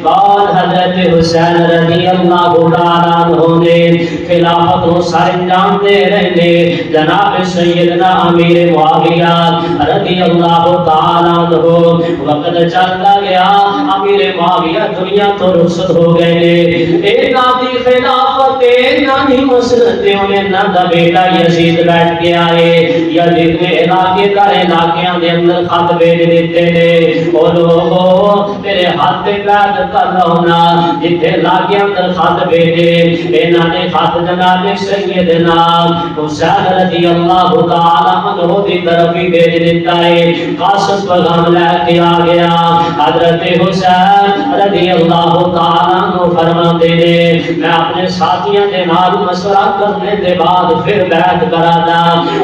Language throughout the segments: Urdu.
بعد حضرت حسین رضی اللہ تعالیٰ عنہ نے خلافت کو سر انجام دے رہے جناب سیدنا امیر معاویہ رضی اللہ تعالیٰ عنہ وقت چلتا گیا امیر معاویہ دنیا تو رخصت ہو گئے ایک آدھی خلافت نانی مسلطے انہیں نہ دا بیٹا یزید بیٹھ کے آئے یزید نے علاقے دار علاقیاں دے اندر خط بھیج دیتے نے اور لوگوں میرے ہاتھ پہ بیعت کر رہا نا جتنے علاقیاں اندر خط بھیجے انہوں نے خط جناب سیدنا حسین رضی اللہ تعالیٰ عنہ دی طرف ہی بھیج دیتا ہے قاصد پیغام لے کے آ گیا حضرت حسین رضی اللہ تعالیٰ عنہ فرماتے ہیں میں اپنے ساتھیاں دے نال مشورہ کرنے دے بعد پھر بیعت کرا دا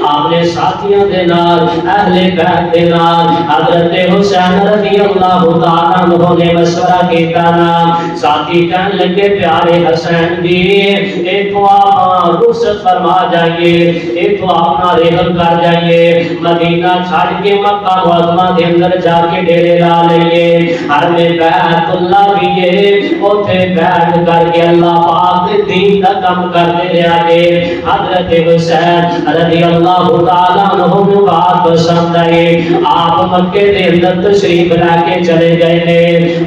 اپنے ساتھیاں دے نال اہل بیعت دے نال حضرت حسین رضی اللہ تعالیٰ عنہ نے مشورہ کیتا نا ساتھی کہنے لگے پیارے حسین جی ایک تو آپ رخصت فرما جائیے ایک تو اپنا رحل کر جائیے مدینہ چھاڑ کے مکہ معظمہ دے اندر جا کے ڈیرے لا لئیے ہر میں بیعت اللہ بھی ہے اوتھے بیعت کر کے اللہ پاک دے دین کا کم کرتے رہا ہے حضرت حسین رضی اللہ تعالیٰ عنہ نے بات پسند آئی آپ مکے دے اندر تشریف لا کے چلے گئے نے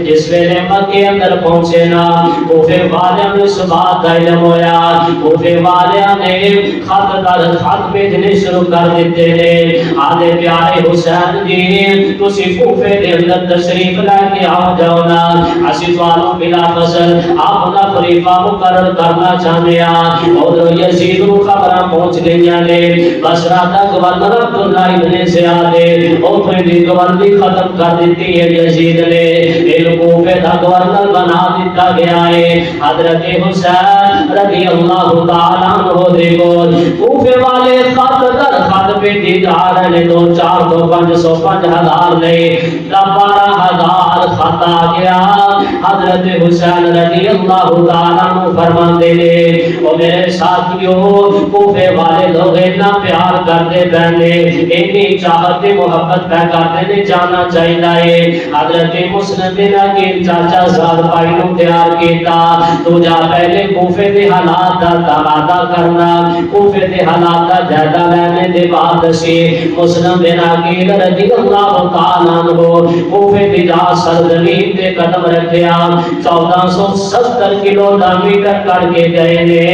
جس ویلے مکے اندر پہنچے نا کوفے والیاں نے اس بات کا علم ہویا کوفے والیاں نے خط در خط بھیجنے شروع کر دیتے نے آدھے پیارے حسین جی تسی کوفے دے اندر تشریف لا کے آ جاؤ نا اسی توانوں بلا فصل آپ نا خلیفہ مقرر کرنا چاہنے اور یزید کو خبراں پہنچ گئیاں نے بصرہ دا گورنر عبداللہ ابن زیاد اوتھے دی گورنری ختم کر دیتی ہے یزید نے کوفے دا گورنر بنا دیتا گیا ہے حضرت حسین رضی اللہ تعالیٰ عنہ دے کول کوفے والے خط در خط پہ دی جا رہے دو چار دو 505,000 نے 12,000 خط آ گیا حضرت حسین رضی اللہ تعالیٰ عنہ فرماندے نے او میرے ساتھیوں کوفے والے لوگ اتنا پیار کرتے پہنے اتنی چاہت محبت پہ کرتے نے جانا چاہیے حضرت مسلم بن عقیل چاچا زاد بھائی نو تیار کیتا تو جا پہلے کوفے دے حالات دا تبادلہ کرنا کوفے دے حالات دا جائزہ لینے دے بعد دسی مسلم بن عقیل رضی اللہ تعالیٰ عنہ کوفے دی جا سرزمین تے قدم رکھیا 1470 کلومیٹر کر کے گئے نے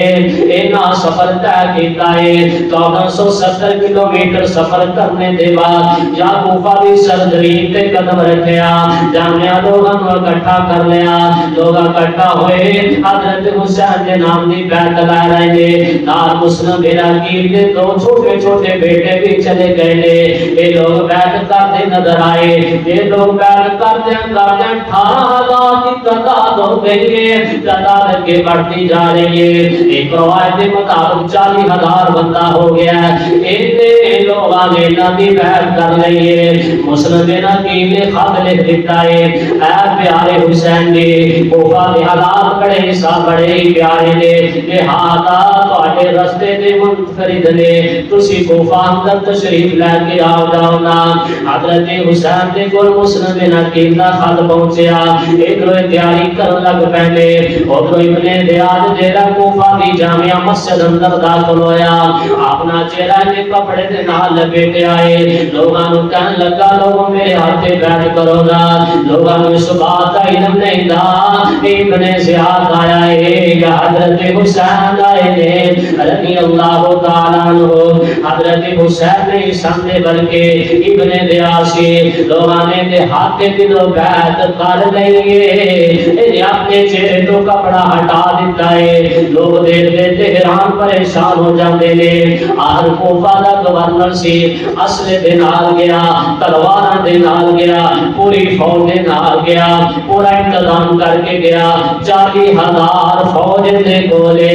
اینا سفر طے کیتا ہے 1470 کلومیٹر سفر کرنے دے بعد یا کوفہ دی سرزمین تے قدم رکھیا جامعہ لوگاں کو اکٹھا کر لیا لوگ اکٹھا ہوئے حضرت حسین کے نام دی بیعت لا رہے نے نال مسلم بن عقیل کے دو چھوٹے چھوٹے بیٹے بھی چلے گئے نے یہ لوگ بیعت کرتے نظر آئے یہ لوگ بیعت کرتے 18,000 کی تعداد ہو گئی ہے تعداد کے بڑھتی جا رہی ہے ایک روایت کے مطابق 40,000 بندہ ہو گیا اتنے لوگوں نے نبی بیعت کر لی ہے مسلم بن عقیل نے خط لکھ دیتا ہے اے پیارے حسین جی کوفہ کے حالات بڑے سا بڑے ہی پیارے نے لہذا تواڈے رستے دے منفرد نے تسی کوفہ اندر تشریف لے کے آ جاؤ نا حضرت حسین دے کول مسلم بن عقیل دا خط پہنچیا ادھر تیاری کرن لگ پے ادھر ابن زیاد جیڑا کوفہ دی جامعہ مسجد اندر داخل ہویا اپنا چہرہ کے کپڑے دے نال لپیٹے آئے لوگاں نوں کہن لگا لوگوں میرے ہاتھ بیعت کرو گا لوگاں نوں اس بات کا علم نہیں تھا ابن زیاد آیا ہے یا حضرت حسین آئے نے رضی اللہ تعالیٰ عنہ حضرت حسین نے سامنے بلکہ ابن زیاد سے لوگاں نے دے ہاتھ دلوں بیعت کر لئیے انہیں اپنے چہرے تو کپڑا ہٹا دیتا ہے لوگ دیر دیتے حیران پریشان ہو جاتے نے آر کوفہ دا گورنر سے اسلحے دے نال گیا تلواراں دے نال گیا پوری فوج دے نال گیا پورا انتظام کر کے گیا 40,000 فوج دے کولے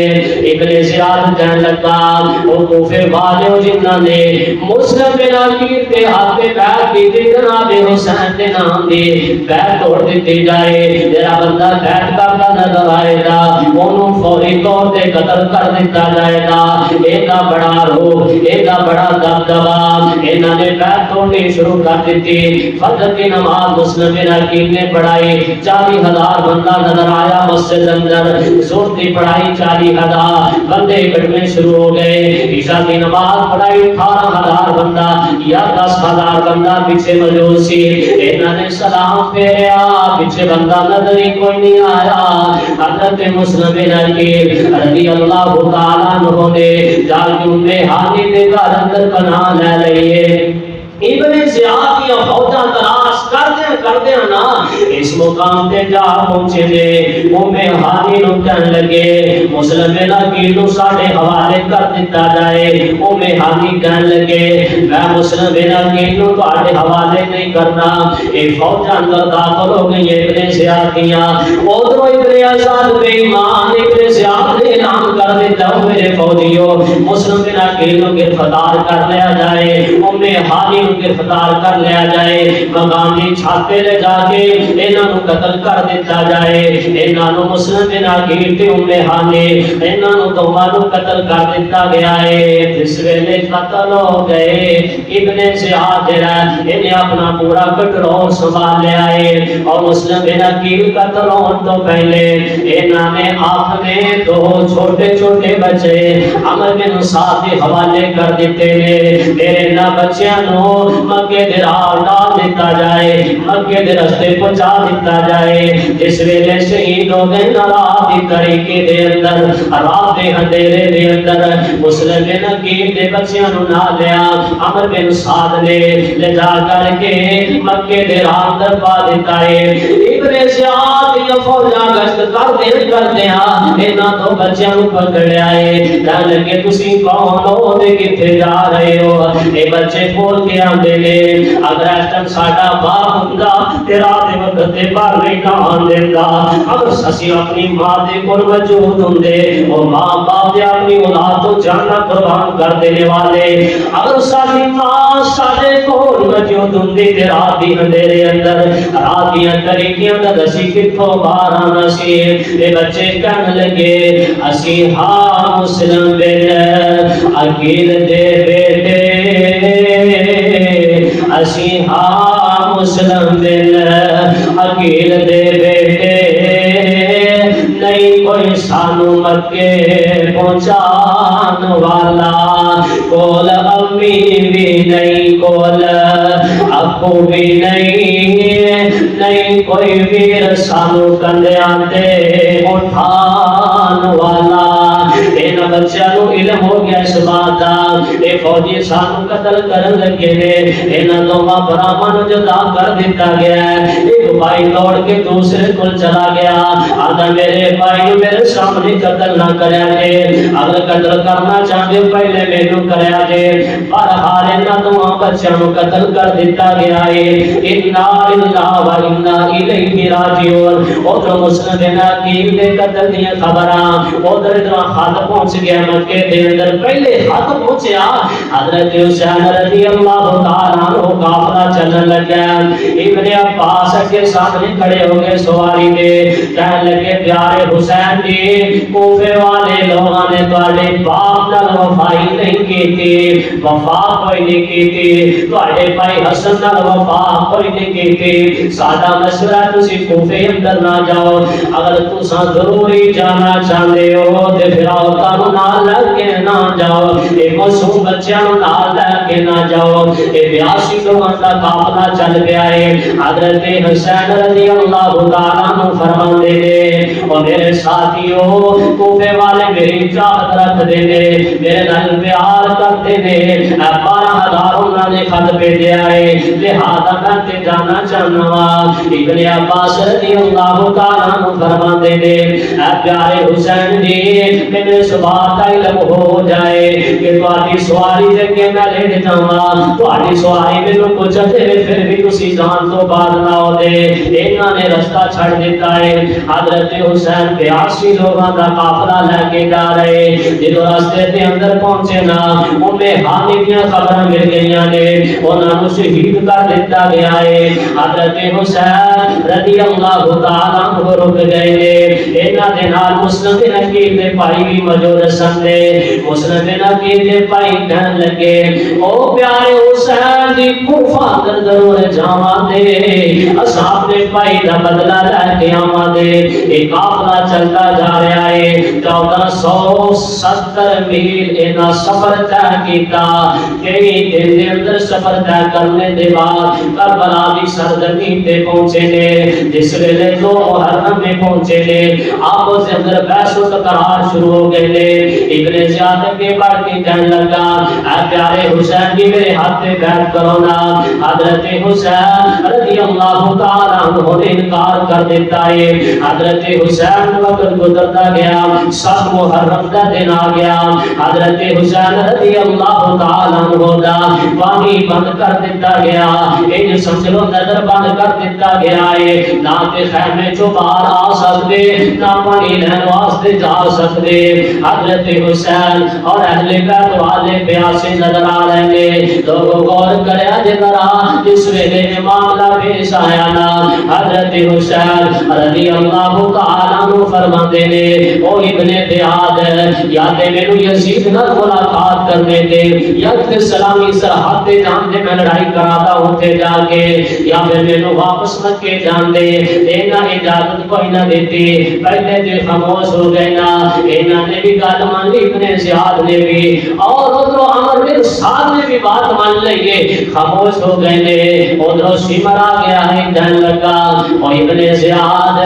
ابن زیاد کہنے لگا وہ کوفے والے جنہاں نے مسلم بن عقیل کے ہاتھ پہ بیعت کی تھی جناب حسین دے نام دی بیعت توڑ دیتی جائے جڑا بندہ بیعت کرتا نظر آئے گا انہوں فوری طور تے قتل کر دیتا جائے گا اینا بڑا روح اینا بڑا دبدبا انہوں نے بیعت توڑنی شروع کر دیتی فجر کی نماز مسلم بن عقیل نے پڑھائی 40,000 40,000 بندہ نظر آیا مسجد اندر، زور کی پڑھائی 40,000 بندے اکٹھنے شروع ہو گئے، عشاء کی نماز پڑھائی 18,000 بندہ یا 10,000 بندہ پیچھے موجود سی، انہوں نے سلام پھیریا، پیچھے بندہ نظر ہی کوئی نہیں آیا۔ حضرت مسلم بن عقیل رضی اللہ تعالیٰ عنہ نے جا کے ام ہانی دے گھر اندر پناہ لے لئیے۔ ابن زیاد کی فوجاں تلاش کردے نا اس مقام تے جا پہنچے نے، ام ہانی نو کہن لگے مسلم بن عقیل نو ساڈے حوالے کر دتا جائے۔ ام ہانی کہن لگے میں مسلم بن عقیل نو تواڈے حوالے نہیں کرنا۔ اے فوجاں اندر داخل ہو گئی ابن زیاد دیاں، ادھر ابن زیاد بے ایمان ابن زیاد نے اعلان کر دیتا میرے فوجیوں مسلم بن عقیل نو گرفتار کر لیا جائے، ام ہانی گرفتار کر لیا جائے، مقام دی چھاتے لے جا کے انہاں نو قتل کر دیتا جائے۔ انہاں نو مسلم بن عقیل تے ام ہانی انہاں نو دوواں نو قتل کر دیتا گیا ہے۔ جس ویلے قتل ہو گئے ابن زیاد انہیں اپنا پورا کنٹرول سنبھال لیا ہے، اور مسلم بن عقیل قتل ہون تو پہلے انہاں نے اپنے دو چھوٹے چھوٹے بچے عمر بن سعد کے حوالے کر دیتے ہیں، میرے نہ بچیاں نو مکے دے راہ ڈال دیتا جائے، مکے دے رستے پہنچا دیتا جائے۔ جس ویلے شہید ہو گئے رات دی طریقے دے اندر، رات دے اندھیرے دے اندر مسلم بن عقیل دے بچیاں نو نہ لیا، عمر بن سعد نے لے جا کر کے مکے دے راہ اندر پا دیتا ہے۔ ابن زیاد یا فوجاں گشت کردے انہاں دو بچیاں نو پکڑیا ہے، کہن لگے تسی کون ہو تے کتے جا رہے ہو؟ اے بچے بول کے آندے نے اگر اس ٹائم ساڈا باپ ہوندا تیرا دے وقت تے باہر نہیں نہ آن دیندا، اگر اسی اپنی ماں دے کول موجود ہوندے او ماں باپ دے اپنی اولاد تو جانا قربان کر دینے والے، اگر ساری ماں ساڈے کول موجود ہوندی تے رات دی اندھیرے اندر رات دی طریقیاں دا اسی کتھوں باہر آنا سی۔ اے بچے کہن لگے اسی ہاں مسلم بن عقیل دے بیٹے، اسی ہاں مسلم بن عقیل دے بیٹے، نہیں کوئی سانو مکے پہنچان والا، کول امی بھی نہیں کول ابو بھی نہیں کوئی ویر سانو کندیاں تے اٹھان والا۔ انہاں بچیاں نو علم ہو گیا اس بات دا، اے فوجی سانو قتل کرن لگے نے، انہاں دوواں بھراواں نو جدا کر دیتا گیا ہے۔ ایک بھائی دوڑ کے دوسرے کول چلا گیا، آندا میرے بھائی نو میرے سامنے قتل نہ کریا جے، اگر قتل کرنا چاہندے پہلے مینوں کریا جے۔ بہرحال انہاں دوواں بچیاں نو قتل کر دیتا گیا ہے۔ انا للہ و انا الیہ راجعون۔ ادھر مسلم بن عقیل دے قتل دیاں خبراں ادھر خط پہنچ گیا مکے دے اندر، پہلے خط پہنچیا حضرت حسین رضی اللہ تعالیٰ عنہ قافلہ چلن لگا، ابن عباس کے سامنے کھڑے ہو گئے سواری دے، کہنے لگے پیارے حسین جی کوفے والے لوگوں نے تواڈے باپ نال وفائی نہیں کیتی، وفا کوئی نہیں کیتی، تواڈے بھائی حسن نال وفا کوئی نہیں کیتی، ساڈا مشورہ تسی کوفے اندر نہ جاؤ، اگر تساں ضروری جانا چاہندے ہو تے پھر عورتاں نو نال لے کے نہ جاؤ، اے معصوم بچیاں نو نال لے کے نہ جاؤ۔ اے 82 لوگاں دا قافلہ چل پیا ہے۔ حضرت حسین رضی اللہ تعالیٰ عنہ فرماندے نے او میرے ساتھیو کوفے والے میری چاہت رکھدے نے، میرے نال پیار کردے نے، 12,000 انہاں نے خط بھیجیا ہے، لہذا میں تے جانا چاہنا وا۔ ابن عباس رضی اللہ تعالیٰ عنہ فرماندے نے اے پیارے حسین جی میرے اس بات کا علم ہو جائے کہ تہاڈی سواری تے کہ میں لیٹ جاواں، تہاڈی سواری مینوں کچھ تے پھر بھی تسی جان تو بعد نہ ہو دے، انہاں نے رستہ چھڑ دیتا ہے۔ حضرت حسین 82 لوگاں دا قافلہ لے کے جا رہے، جدوں راستے دے اندر پہنچے نا ام ہانی دیاں خبراں مل گئیاں نے، انہاں نو شہید کر دیتا گیا ہے۔ حضرت حسین رضی اللہ تعالیٰ عنہ رک گئے نے، انہاں دے نال مسلم بن عقیل دے بھائی بھی موجود سن دے مسلم بن عقیل دے بھائی کہن لگے او پیارے حسین دی کوفہ اندر ضرور جاواں دے اساں اپنے بھائی دا بدلہ لے کے آواں دے ایک قافلہ چلتا جا رہا ہے 1470 میل انہاں سفر طے کیتا کئی دن دے اندر سفر طے کرنے دے بعد کربلا دی سرزمین تے پہنچے نے جس ویلے دو محرم میں پہنچے نے آپ سے اندر بحث و تکرار شروع ہو گئے نے ابن زیاد کے بڑھ کے کہنے لگا اے پیارے حسین بھی میرے ہاتھ پہ بیعت کرو نا حضرت حسین رضی اللہ تعالیٰ عنہ نے انکار کر دیتا ہے حضرت حسین وقت گزرتا گیا سب محرم کا دن آ گیا حضرت حسین رضی اللہ تعالیٰ عنہ دا پانی بند کر دیتا گیا ان سمجھ لو نظر بند کر دیتا گیا ہے نہ کہ خیمے چو باہر آ سکتے نہ پانی لین واسطے جا سکتے حضرت حسین اور اہل بیت والے پیاسے نظر آ رہے ہیں لوگوں غور کریا جنرا جس ویلے میں معاملہ پیش آیا نا حضرت حسین رضی اللہ تعالیٰ عنہ فرماتے نے او ابن دیاد یا تے مینوں یزید نال ملاقات کرنے دے یا تے سلامی سرحد تے جان دے میں لڑائی کراتا ہوتے جا کے یا پھر مینوں واپس مکے جان دے اینا اجازت کوئی نہ دیتی پہلے دل خاموش ہو گئے نا اینا نے بھی گل مان لی ابن زیاد نے بھی اور ادھر عمر بن سعد نے بھی بات مان لئیے خاموش ہو گئے نے ادھر سمر آ گیا ہے کہنے لگا او ابن زیاد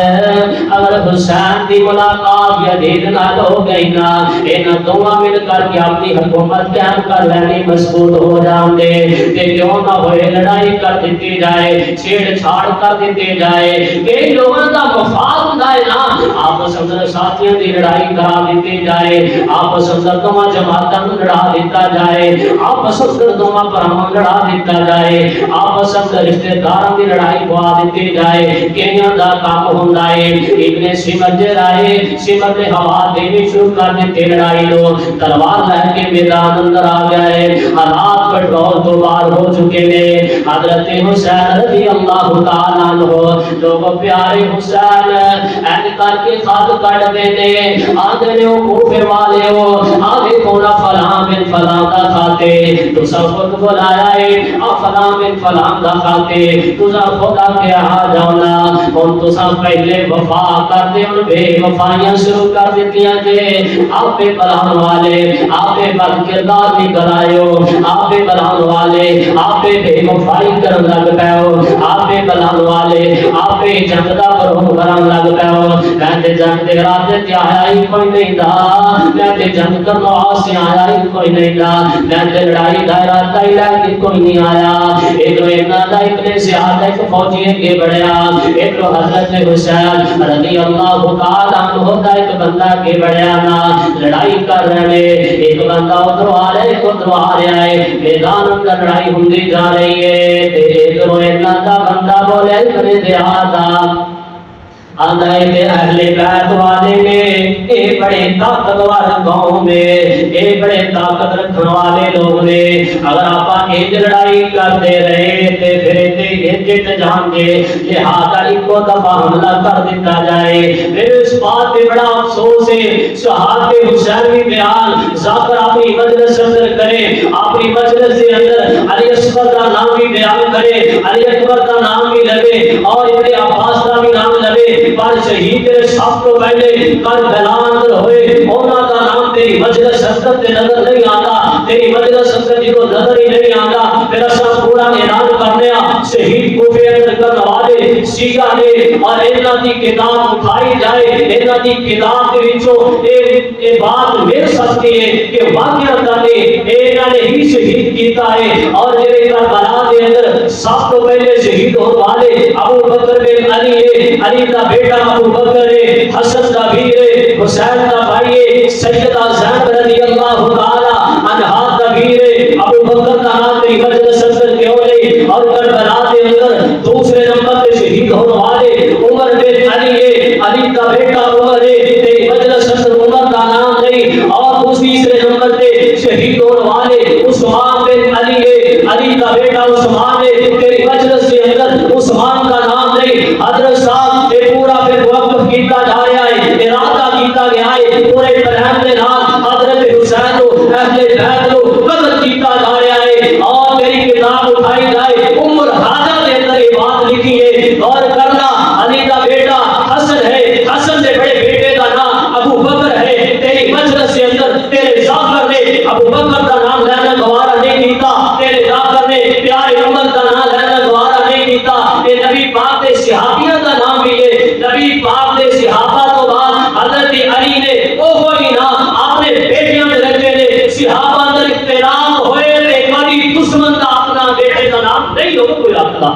اگر حسین دی ملاقات یزید نال ہو گئی نا اینا دونوں مل کر کے اپنی حکومت قائم کر لینی مضبوط ہو جان دے تے کیوں نہ ہوئے لڑائی کر دیتی جائے چھیڑ چھاڑ کر دیتی جائے کئی لوگوں کا مفاد ہوندا ہے نا آپس اندر ساتھیاں دی لڑائی کرا دیتی جائے آپس اندر دونوں جماعتاں لڑا دیتا جائے آپس اندر دونوں پراواں لڑا دیتا جائے آپس اندر رشتہ داراں دی لڑائی پوا دیتی جائے کئیاں دا کام ہوندا ہے ابن سمر دے رائے سمر دے ہوا دینی شروع کر دیتے لڑائی لو تلوار لے کے میدان اندر آ گئے حالات پیٹرول تو بار ہو چکے نے حضرت حسین رضی اللہ تعالیٰ عنہ لوگوں پیارے حسین این کر کے خط کٹ دیتے آدھے نے کوفے والے ہو آدھے کونا فلاں بن فلاں دا کھاتے تو سب خود بلایا ہے فلاں بن فلاں دا کھاتے تو سب خدا کے آ جاؤنا ان تو سب پہلے وفا کرتے ان بے وفائیاں شروع کر دیتی ہیں جے آپ پہ بلان والے آپ پہ بد کردار نکل آئے ہو آپ پہ بلان والے آپ پہ بے وفائی کرن لگ پے ہو آپ پہ بلان والے آپ پہ جنگ دا پرہم کرن لگ پے ہو کہتے جنگ دے راتے تے آیا ہی کوئی نہیں دا کہتے جنگ کرنو آسے آیا ہی کوئی نہیں دا کہتے لڑائی دا ارادہ ہی لے کوئی نہیں آیا ادھر اینا دا ابن زیاد ایک فوجی کے بڑھیا ادھر حضرت حسین رضی اللہ تعالیٰ عنہ دا ایک بندہ کے بڑھیا نا لڑائی کر رہے ایک بندہ ادھر آ رہا ہے ایک ادھر آ رہا ہے میدان اندر لڑائی ہوندی جا رہی ہے ادھر اینا دا بندہ بولے ابن زیاد آدھائی کے اہل بیت والے نے اے بڑے طاقتور قوم میں اے بڑے طاقت رکھنے والے لوگ نے اگر آپا ایک لڑائی کرتے رہے تے پھر یہ جت جان گے لہذا ایک کو دفعہ حملہ کر دیتا جائے پھر اس بات پہ بڑا افسوس ہے صحابہ حسین بھی بیان ذاکر اپنی مجلس اندر کرے اپنی مجلس کے اندر علی اصغر کا نام بھی بیان کرے علی اکبر کا نام بھی لگے اور ابن عباس کا بھی نام لگے پر شہید تیرے سب کو پہلے کربلا اندر ہوئے اونا کا نام تیری مجلس اندر تے نظر نہیں آتا تیری مجلس اندر جی کو نظر ہی نہیں آتا پھر اسا پورا اعلان کرنے شہید کوفے اندر کرنے والے شیعہ نے اور اینا دی کتاب اٹھائی جائے اینا دی کتاب کے وچوں اے بات مل سکتی ہے کہ واقعہ نے اینا نے ہی شہید کیتا ہے اور جڑے کربلا دے اندر سب کو پہلے شہید ہونے والے ابو بکر بن علی علی کا بیٹا ابو بکر ہے حسن کا بھیر ہے حسین کا بھائی ہے سیدہ زینب رضی اللہ تعالی عنہا کا بھیر ہے ابو بکر کا نام تیری مجلس اندر کیوں نہیں اور کربلا کے اندر دوسرے نمبر پہ شہید ہونے والے عمر بن علی ہے علی کا بیٹا عمر ہے تیری مجلس اندر عمر کا نام نہیں اور تیسرے نمبر پہ شہید ہونے والے عثمان بن علی ہے علی کا بیٹا عثمان ہے تیری مجلس کے اندر عثمان کا نام نہیں حضرت صاحب پورا پھر وقت کیتا جا رہا ہے کیتا گیا ہے پورے پلان دے نال حضرت حسین کو اہل بیت کو قتل کیتا جا رہا ہے اور تیری کتاب اٹھائی جائے ام الحاجہ دے اندر یہ بات لکھی ہے اور کرنا علی دا بیٹا حسن ہے حسن دے بڑے بیٹے دا نام ابو بکر ہے تیری مجلس کے اندر تیرے ظافر نے ابو بکر دا نام لینا گوارا نہیں کیتا تیرے ظافر نے پیارے عمر دا نام لینا گوارا نہیں کیتا اے نبی پاک دے صحابیوں دا نام بھی ہے نبی پاک دے صحابہ تو بعد حضرت علی نے او کوئی نام اپنے بیٹیاں دے رکھے نے صحابہ دا احترام ہوئے تے کبھی دشمن دا اپنا بیٹے دا نام نہیں ہو کوئی رکھتا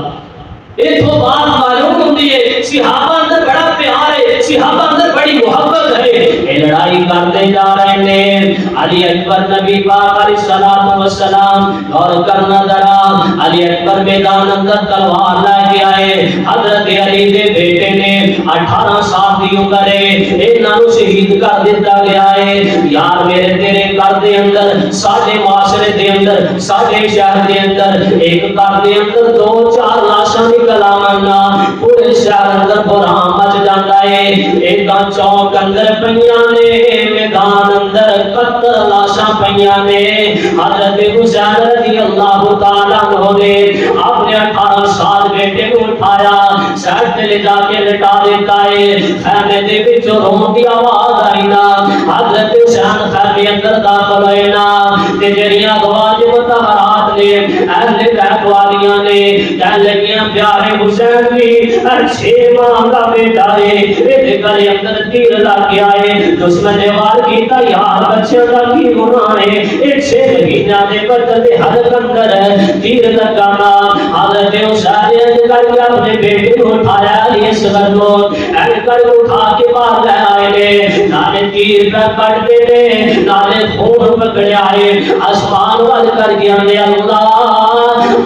یہ تو بات معلوم ہوتی ہے صحابہ اندر بڑا پیار ہے صحابہ اندر بڑی محبت ہے یہ لڑائی کرتے جا رہے ہیں علی اکبر نبی پاک علیہ الصلوۃ والسلام اور کرنا ذرا علی اکبر میدان اندر تلوار لے کے آئے حضرت علی دے بیٹے نے 18 سال دی عمر ہے انہاں نو شہید کر دتا گیا ہے یار میرے تیرے گھر دے اندر ساڈے معاشرے دے اندر ساڈے شہر دے اندر ایک گھر دے اندر 2-4 لاشاں کلامنا پورے شہر اندر برہم مچ جاتا ہے ایک چوک اندر پئیاں نے میدان اندر قتل لاشاں پئیاں نے حضرت حسین رضی اللہ تعالی عنہ نے اپنے 18 سال بیٹے کو اٹھایا سائڈ تے لے جا کے لٹا دیتا ہے خیمے دے وچ رون دی آواز آئی نا حضرت حسین خیمے اندر داخل ہوئے نا تے جڑیاں واجب طہارات نے اہل بیت والیاں نے کہنے لگیاں پیارے حسین بھی 6 ماہ کا بیٹا ہے یہ گلے اندر تیر لگ گیا ہے دشمن نے وار کیتا یار بچے کا کی گناہ ہے یہ 6 مہینہ دے بدل دے حد اندر تیر لگانا حضرت حسین نے کر کے اپنے بیٹے کو اٹھایا اس گھر کو این کر اٹھا کے باہر لے آئے نے نالے تیر پہ کٹتے نے نالے خون پکڑے آئے آسمان وال کر گیا نے اللہ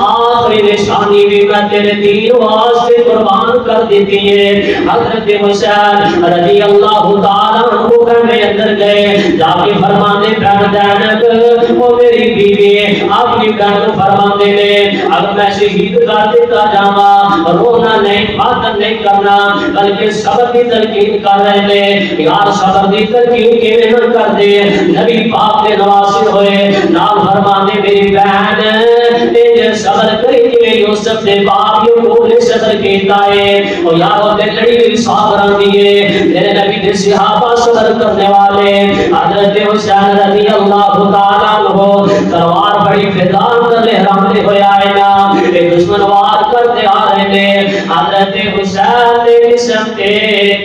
آخری نشانی بھی میں تیرے دین واسطے قربان کر دیتی ہے حضرت حسین رضی اللہ تعالیٰ عنہ گھر میں اندر گئے جا کے فرمانے بہن زینب وہ میری بیوی اپنی بہن کو فرمانے نے اگر میں شہید کر دیتا جاواں رونا نہیں ماتم نہیں کرنا بلکہ صبر کی تلقین کر رہے نے یار صبر کی تلقین کیویں نہ کر دے نبی پاک کے نواسر ہوئے نال فرمانے میری بہن اے صبر کری کہ یوسف دے باپ یعقوب نے صبر کیتا ہے اور یارو تے لڑی ہوئی صابراں دیے میرے نبی دے صحابہ صبر کرنے والے حضرت حسین رضی اللہ تعالی عنہ تلوار بڑی فضان کر لہراتے ہوئے آئے نا ایک دشمن وار کرتے آ رہے نے حضرت حسین دے جسم تے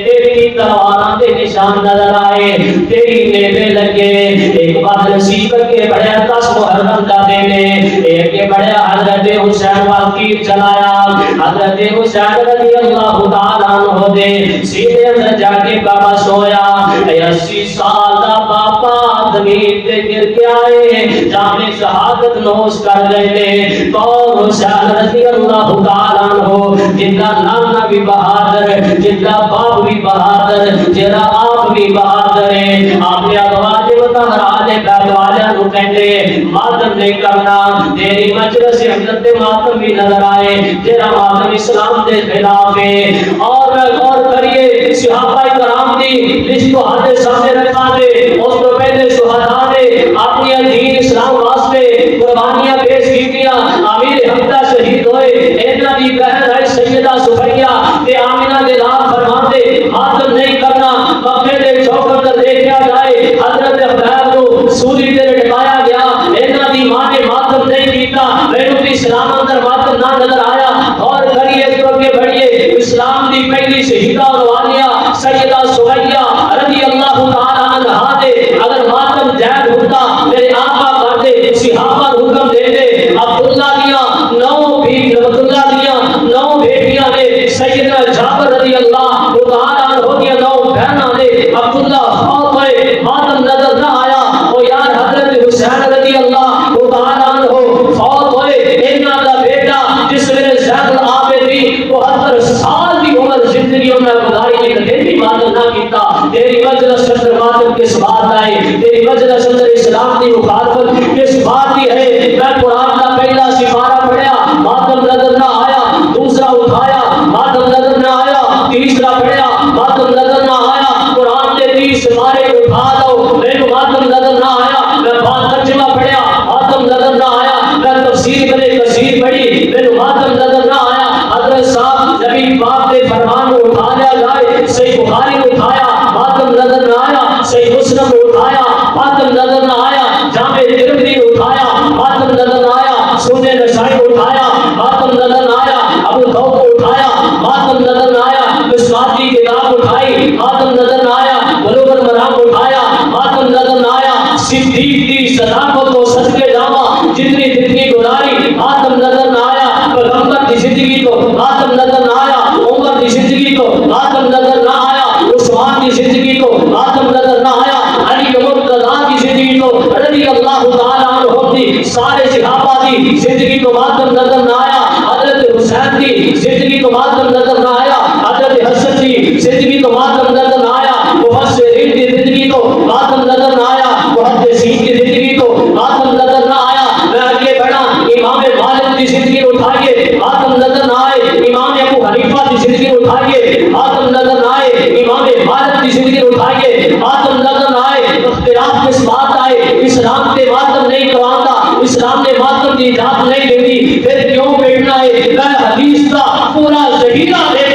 تیری تلواراں دے نشان نظر آئے تیری نیبے لگے ایک بات نصیب کے بڑے 10 محرم دا دے نے ایک کے بڑے حضرت حسین واقعی چلایا حضرت حسین رضی اللہ تعالیٰ عنہ دے سیدھے اندر جا کے بابا سویا 80 سال دا باپا زمین تے گر کے آئے جامع شہادت نوش کر گئے کون حسین رضی اللہ تعالیٰ عنہ جن کا نام بھی بہادر جن کا باپ بھی بہادر جرا آپ بھی بہادر ہے آپ نے اغواج متحرانے بیت والیاں نو کہتے ماتم نہیں کرنا تیری مجلس سے حضرت ماتم بھی نظر آئے تیرا ماتم اسلام دے خلاف ہے اور غور کریے صحابہ کرام دی لسٹ کو ہاتھ سامنے رکھا دے اس کو پہلے شہداء نے اپنی دین اسلام واسطے قربانیاں پیش کیتیاں امیر حمزہ شہید ہوئے اینا دی بہن ہے سیدہ صفیہ تے آمنہ دے نام فرماتے ماتم نہیں کرنا مکے دے چوک اندر دیکھا جائے حضرت عبداللہ کو سوری تے لٹکایا گیا اینا دی ماں نے ماتم نہیں کیتا میرے اسلام اندر ماتم نہ نظر آیا اور کریے اس کے بڑھئے اسلام دی پہلی شہیدہ روانیہ سیدہ سمیہ رضی اللہ تعالیٰ عنہ دے اگر ماتم جائد ہوتا میرے آقا کرتے صحابہ حکم دے دے عبداللہ دیا 9 بیٹیاں نے سیدنا جابر رضی اللہ تعالیٰ عنہ دیا 9 بہناں نے عبداللہ فوت ہوئے ماتم نظر نہ آیا اور یار حضرت حسین رضی اللہ تعالیٰ عنہ فوت ہوئے اینا دا بیٹا جس میں زید العابدین 72 سال کی عمر زندگی میں گزاری لیکن تیری ماتم نہ کیتا تیری مجلس اندر ماتم کس بات آئے تیری مجلس اندر اسلام کی مخالفت کس بات کی ہے میں قرآن کا پہلا سپارہ پڑھیا ماتم نظر نہ آیا دوسرا اٹھایا ماتم نظر نہ آیا تیسرا پڑھیا ماتم نظر نہ آیا قرآن نے 30 مائک اٹھا دو، میرے ماتم نظر نہ آیا، میں بات ترجمہ پڑھیا ماتم نظر نہ آیا، میں تفسیر بنے کثیر پڑھی میرے ماتم نظر نہ آیا۔ حضرت صاحب نبی پاک نے فرمان کو اٹھا لیا جائے، صحیح بخاری کو اٹھایا ماتم نظر نہ آیا، صحیح مسلم کو اٹھایا ماتم نظر نہ آیا، جامع ترمذی کو اٹھایا ماتم نظر نہ آیا، سنن نسائی کو اٹھایا ماتم نظر نہ آیا، ابو داؤد کو اٹھایا ماتم نظر نہ آیا، مشکوٰۃ کی کتاب اٹھائی ماتم نظر نہ آیا، بلوغ المرام اٹھایا ماتم نظر نہ آیا، صدیق کی صداقت کو صدقے جامع جتنی زندگی گزاری ماتم نظر نہ آیا، پیغمبر کی زندگی کو ماتم نظر نہ آیا، عمر کی زندگی کو ماتم نظر نہ آیا، عثمان کی زندگی کو ماتم نظر نہ آیا، علی مرتضیٰ کی زندگی کو رضی اللہ تعالیٰ عنہ کی سارے صحابہ کی زندگی کو ماتم نظر نہ آیا، حضرت حسین کی زندگی کو ماتم نظر نہ آیا، حضرت حسن کی زندگی کو ماتم نظر نہ آیا، مفسرین کی زندگی کو ماتم نظر نہ آیا، محدثین کی زندگی کو ماتم نظر نہ آیا۔ میں آگے بڑھا، امام مالک کی زندگی اٹھائیے ماتم نظر نہ آئے، امام ابو حنیفہ کی زندگی اٹھائیے ماتم نظر نہ آئے، امام مالک کی زندگی اٹھائیے ماتم نظر نہ آئے۔ اختلاف کس بات آئے؟ اسلام نے ماتم نہیں کرواتا، اسلام نے ماتم کی اجازت نہیں دیتی، پھر کیوں بیٹھنا ہے؟ میں حدیث کا پورا ذخیرہ لے